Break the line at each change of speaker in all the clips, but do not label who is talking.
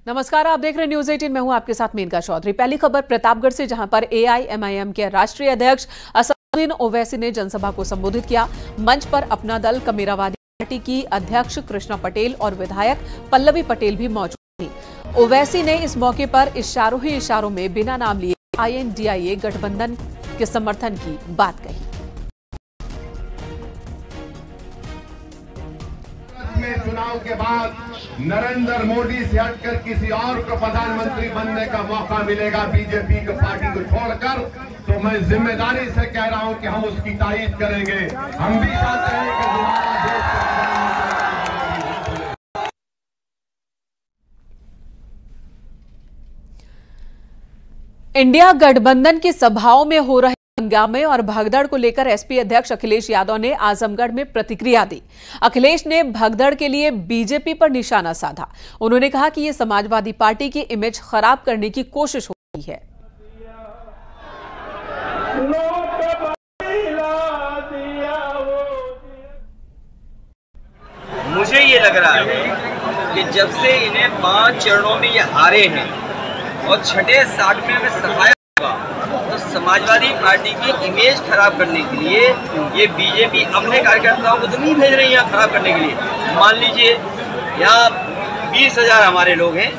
नमस्कार, आप देख रहे हैं न्यूज 18। मैं हूं आपके साथ मेनका चौधरी। पहली खबर प्रतापगढ़ से, जहां पर एआईएमआईएम के राष्ट्रीय अध्यक्ष असदुद्दीन ओवैसी ने जनसभा को संबोधित किया। मंच पर अपना दल कमेरावादी पार्टी की अध्यक्ष कृष्णा पटेल और विधायक पल्लवी पटेल भी मौजूद थी। ओवैसी ने इस मौके पर इशारों ही इशारों में बिना नाम लिए INDIA गठबंधन के समर्थन की बात कही।
चुनाव के बाद नरेंद्र मोदी से हटकर किसी और को प्रधानमंत्री बनने का मौका मिलेगा बीजेपी की पार्टी को छोड़कर, तो मैं जिम्मेदारी से कह रहा हूं कि हम उसकी तारीफ करेंगे। हम भी चाहते हैं कि हमारा देश
इंडिया गठबंधन की सभाओं में हो रहे हंगामे और भगदड़ को लेकर एसपी अध्यक्ष अखिलेश यादव ने आजमगढ़ में प्रतिक्रिया दी। अखिलेश ने भगदड़ के लिए बीजेपी पर निशाना साधा। उन्होंने कहा कि यह समाजवादी पार्टी की इमेज खराब करने की कोशिश हो रही है।
मुझे ये लग रहा है कि जब से इन्हें 5 चरणों में ये हारे हैं और छठे 60 में सफाया होगा, तो समाजवादी पार्टी की इमेज खराब करने के लिए ये बीजेपी अपने कार्यकर्ताओं को तो नहीं भेज रही है खराब करने के लिए। मान लीजिए यहाँ 20,000 हमारे लोग हैं,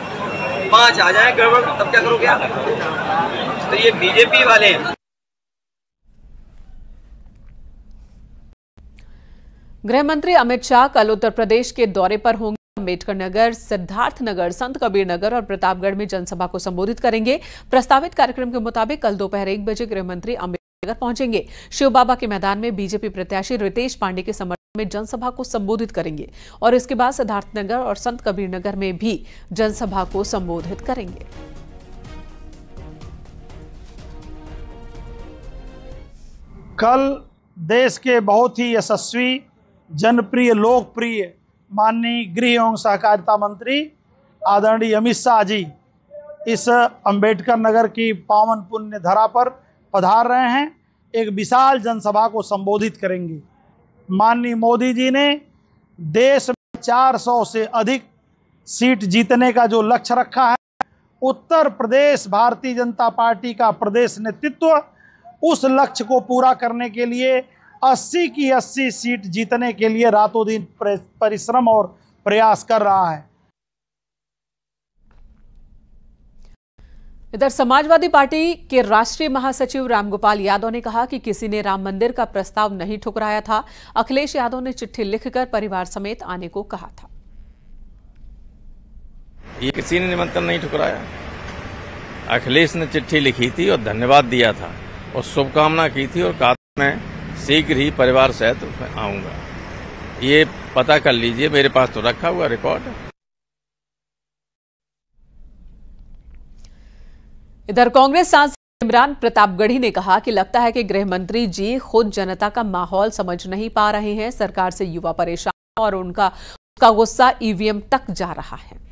5 आ जाए गड़बड़, तब क्या करोगे आप? तो ये बीजेपी वाले हैं।
गृह मंत्री अमित शाह कल उत्तर प्रदेश के दौरे पर होंगे। अम्बेडकर नगर, सिद्धार्थनगर, संत कबीर नगर और प्रतापगढ़ में जनसभा को संबोधित करेंगे। प्रस्तावित कार्यक्रम के मुताबिक कल दोपहर 1 बजे गृह मंत्री अम्बेडकर नगर पहुंचेंगे। शिव बाबा के मैदान में बीजेपी प्रत्याशी रितेश पांडे के समर्थन में जनसभा को संबोधित करेंगे और इसके बाद सिद्धार्थनगर और संत कबीर नगर में भी जनसभा को संबोधित करेंगे।
कल देश के बहुत ही यशस्वी, जनप्रिय, लोकप्रिय माननीय गृह एवं सहकारिता मंत्री आदरणीय अमित शाह जी इस अंबेडकर नगर की पावन पुण्य धरा पर पधार रहे हैं। एक विशाल जनसभा को संबोधित करेंगे। माननीय मोदी जी ने देश में 400 से अधिक सीट जीतने का जो लक्ष्य रखा है, उत्तर प्रदेश भारतीय जनता पार्टी का प्रदेश नेतृत्व उस लक्ष्य को पूरा करने के लिए 80 की 80 सीट जीतने के लिए रातों दिन परिश्रम और प्रयास कर रहा है।
इधर समाजवादी पार्टी के राष्ट्रीय महासचिव रामगोपाल यादव ने कहा कि किसी ने राम मंदिर का प्रस्ताव नहीं ठुकराया था। अखिलेश यादव ने चिट्ठी लिखकर परिवार समेत आने को कहा था।
ये किसी ने निमंत्रण नहीं ठुकराया। अखिलेश ने चिट्ठी लिखी थी और धन्यवाद दिया था और शुभकामना की थी और कहा मैं शीघ्र ही परिवार सहित आऊंगा। ये पता कर लीजिए, मेरे पास तो रखा हुआ रिकॉर्ड है।
इधर कांग्रेस सांसद इमरान प्रतापगढ़ी ने कहा कि लगता है कि गृह मंत्री जी खुद जनता का माहौल समझ नहीं पा रहे हैं। सरकार से युवा परेशान और उसका गुस्सा ईवीएम तक जा रहा है।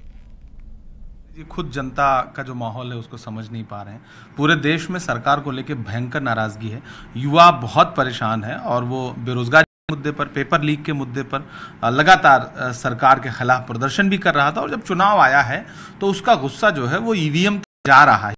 खुद जनता का जो माहौल है उसको समझ नहीं पा रहे हैं। पूरे देश में सरकार को लेकर भयंकर नाराजगी है। युवा बहुत परेशान है और वो बेरोजगारी के मुद्दे पर, पेपर लीक के मुद्दे पर लगातार सरकार के खिलाफ प्रदर्शन भी कर रहा था और जब चुनाव आया है तो उसका गुस्सा जो है वो ईवीएम तक जा रहा है।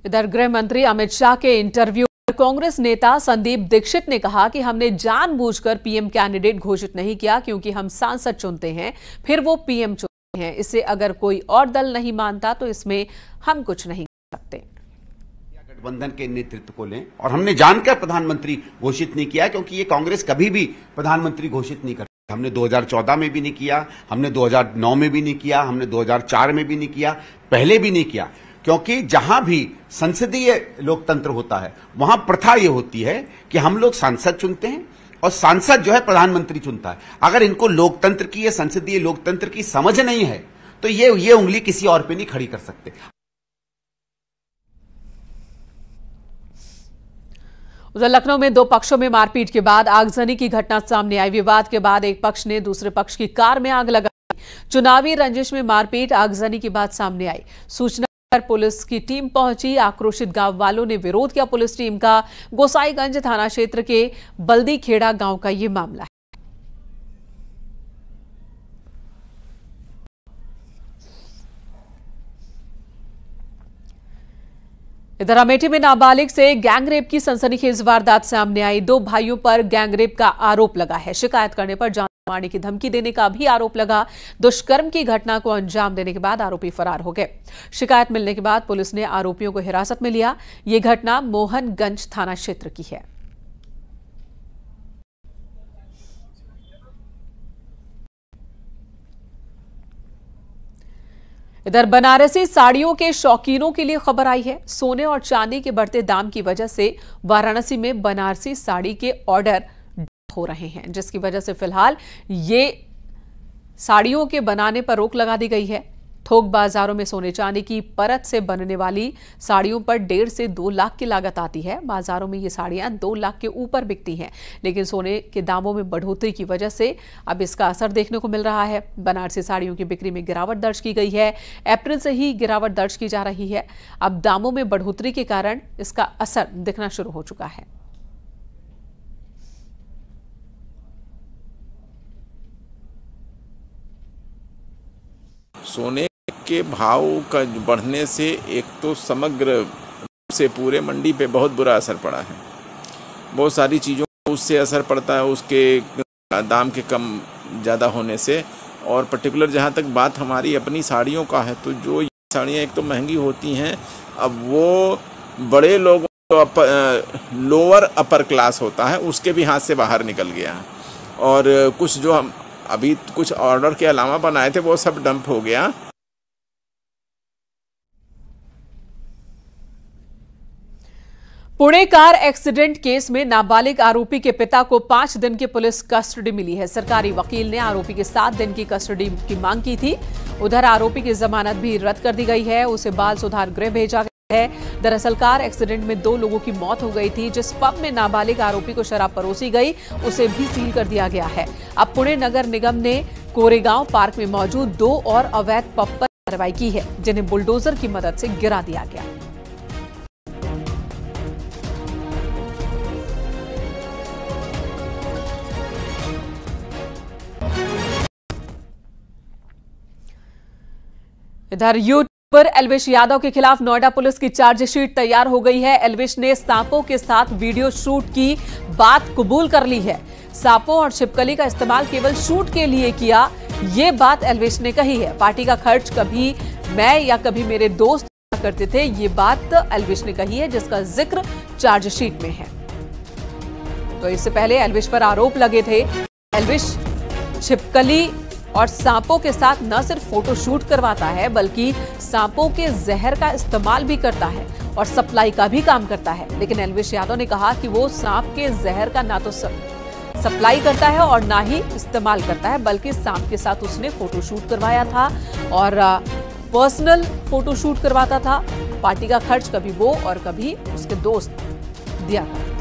इधर गृह मंत्री अमित शाह के इंटरव्यू कांग्रेस नेता संदीप दीक्षित ने कहा कि हमने जानबूझकर पीएम कैंडिडेट घोषित नहीं किया, क्योंकि हम सांसद चुनते हैं, फिर वो पीएम चुनते हैं। इससे अगर कोई और दल नहीं मानता तो इसमें हम कुछ नहीं कर सकते।
गठबंधन के नेतृत्व को लें, और हमने जानकर प्रधानमंत्री घोषित नहीं किया, क्योंकि ये कांग्रेस कभी भी प्रधानमंत्री घोषित नहीं करती। हमने 2014 में भी नहीं किया, हमने 2009 में भी नहीं किया, हमने 2004 में भी नहीं किया, पहले भी नहीं किया, क्योंकि जहां भी संसदीय लोकतंत्र होता है वहां प्रथा यह होती है कि हम लोग सांसद चुनते हैं और सांसद जो है प्रधानमंत्री चुनता है। अगर इनको लोकतंत्र की या संसदीय लोकतंत्र की समझ नहीं है तो ये उंगली किसी और पे नहीं खड़ी कर सकते।
उधर लखनऊ में 2 पक्षों में मारपीट के बाद आगजनी की घटना सामने आई। विवाद के बाद एक पक्ष ने दूसरे पक्ष की कार में आग लगाई। चुनावी रंजिश में मारपीट, आगजनी की बात सामने आई। सूचना पर पुलिस की टीम पहुंची। आक्रोशित गांव वालों ने विरोध किया पुलिस टीम का। गोसाईगंज थाना क्षेत्र के बल्दी खेड़ा गांव का ये मामला है। इधर अमेठी में नाबालिग से गैंगरेप की सनसनीखेज वारदात सामने आई। 2 भाइयों पर गैंगरेप का आरोप लगा है। शिकायत करने पर जान मारने की धमकी देने का भी आरोप लगा। दुष्कर्म की घटना को अंजाम देने के बाद आरोपी फरार हो गए। शिकायत मिलने के बाद पुलिस ने आरोपियों को हिरासत में लिया। ये घटना मोहनगंज थाना क्षेत्र की है। इधर बनारसी साड़ियों के शौकीनों के लिए खबर आई है। सोने और चांदी के बढ़ते दाम की वजह से वाराणसी में बनारसी साड़ी के ऑर्डर हो रहे हैं, जिसकी वजह से फिलहाल ये साड़ियों के बनाने पर रोक लगा दी गई है। थोक बाजारों में सोने चांदी की परत से बनने वाली साड़ियों पर 1.5 से 2 लाख की लागत आती है। बाजारों में ये साड़ियां 2 लाख के ऊपर बिकती हैं, लेकिन सोने के दामों में बढ़ोतरी की वजह से अब इसका असर देखने को मिल रहा है। बनारसी साड़ियों की बिक्री में गिरावट दर्ज की गई है। अप्रैल से ही गिरावट दर्ज की जा रही है। अब दामों में बढ़ोतरी के कारण इसका असर दिखना शुरू हो चुका है।
सोने के भाव का बढ़ने से एक तो समग्र से पूरे मंडी पे बहुत बुरा असर पड़ा है। बहुत सारी चीज़ों को उससे असर पड़ता है, उसके दाम के कम ज़्यादा होने से। और पर्टिकुलर जहाँ तक बात हमारी अपनी साड़ियों का है, तो जो ये साड़ियाँ एक तो महंगी होती हैं, अब वो बड़े लोगों को लोअर अपर क्लास होता है, उसके भी हाथ से बाहर निकल गया है। और कुछ जो हम अभी कुछ ऑर्डर के अलावा बनाए थे वो सब डंप हो गया।
पुणे कार एक्सीडेंट केस में नाबालिग आरोपी के पिता को 5 दिन की पुलिस कस्टडी मिली है। सरकारी वकील ने आरोपी के 7 दिन की कस्टडी की मांग की थी। उधर आरोपी की जमानत भी रद्द कर दी गई है। उसे बाल सुधार गृह भेजा गया है। दरअसल कार एक्सीडेंट में 2 लोगों की मौत हो गई थी। जिस पब में नाबालिग आरोपी को शराब परोसी गई, उसे भी सील कर दिया गया है। अब पुणे नगर निगम ने कोरेगांव पार्क में मौजूद 2 और अवैध पब पर कार्रवाई की है, जिन्हें बुलडोजर की मदद से गिरा दिया गया। इधर यूट्यूबर एल्विश यादव के खिलाफ नोएडा पुलिस की चार्जशीट तैयार हो गई है। एल्विश ने सांपों के साथ वीडियो शूट की बात कबूल कर ली है। सांपों और छिपकली का इस्तेमाल केवल शूट के लिए किया, ये बात एल्विश ने कही है। पार्टी का खर्च कभी मैं या कभी मेरे दोस्त करते थे, ये बात एल्विश ने कही है, जिसका जिक्र चार्जशीट में है। तो इससे पहले एल्विश पर आरोप लगे थे। एल्विश छिपकली और सांपों के साथ न सिर्फ फोटो शूट करवाता है, बल्कि सांपों के जहर का इस्तेमाल भी करता है और सप्लाई का भी काम करता है। लेकिन एल्विश यादव ने कहा कि वो सांप के जहर का ना तो सप्लाई करता है और ना ही इस्तेमाल करता है, बल्कि सांप के साथ उसने फोटो शूट करवाया था और पर्सनल फोटो शूट करवाता था। पार्टी का खर्च कभी वो और कभी उसके दोस्त दिया था।